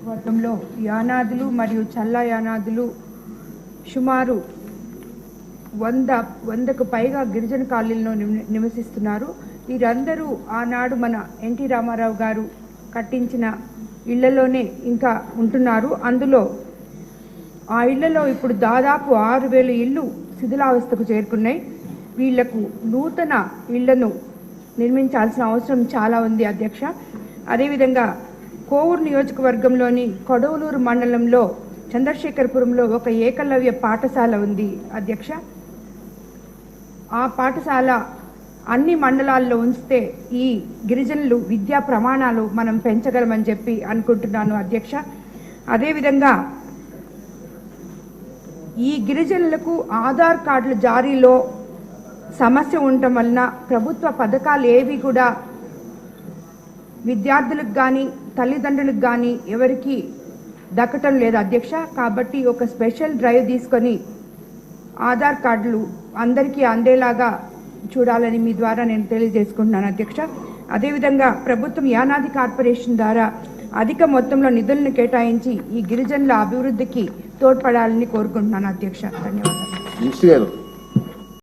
నియోజకవర్గంలో యానాదులు మరియు చల్లా యానాదులు సుమారు 100కు పైగా గిరిజన కాలనీల్లో నివసిస్తున్నారు. వీరందరూ ఆనాడు మన ఎన్టీ రామారావు గారు కట్టించిన ఇళ్లలోనే ఇంకా ఉంటున్నారు. అందులో ఆ ఇళ్లలో ఇప్పుడు దాదాపు 6000 ఇళ్ళు శిథిలావస్థకు చేరుకున్నాయి. వీళ్లకు నూతన ఇళ్లను నిర్మించాల్సిన అవసరం చాలా ఉంది అధ్యక్ష. అదేవిధంగా కోవూరు నియోజకవర్గంలోని కొడవలూరు మండలంలో చంద్రశేఖరపురంలో ఒక ఏకలవ్య పాఠశాల ఉంది అధ్యక్ష. ఆ పాఠశాల అన్ని మండలాల్లో ఉంచితే ఈ గిరిజనులు విద్యా ప్రమాణాలు మనం పెంచగలమని చెప్పి అనుకుంటున్నాను అధ్యక్ష. అదేవిధంగా ఈ గిరిజనులకు ఆధార్ కార్డుల జారీలో సమస్య ఉండటం వలన ప్రభుత్వ పథకాలు ఏవి కూడా విద్యార్థులకు కానీ తల్లిదండ్రులకు కానీ ఎవరికి దక్కటం లేదు అధ్యక్ష. కాబట్టి ఒక స్పెషల్ డ్రైవ్ తీసుకొని ఆధార్ కార్డులు అందరికీ అందేలాగా చూడాలని మీ ద్వారా నేను తెలియజేసుకుంటున్నాను అధ్యక్ష. అదేవిధంగా ప్రభుత్వం యానాది కార్పొరేషన్ ద్వారా అధిక మొత్తంలో నిధులను కేటాయించి ఈ గిరిజనుల అభివృద్ధికి తోడ్పడాలని కోరుకుంటున్నాను అధ్యక్ష. ధన్యవాదాలు.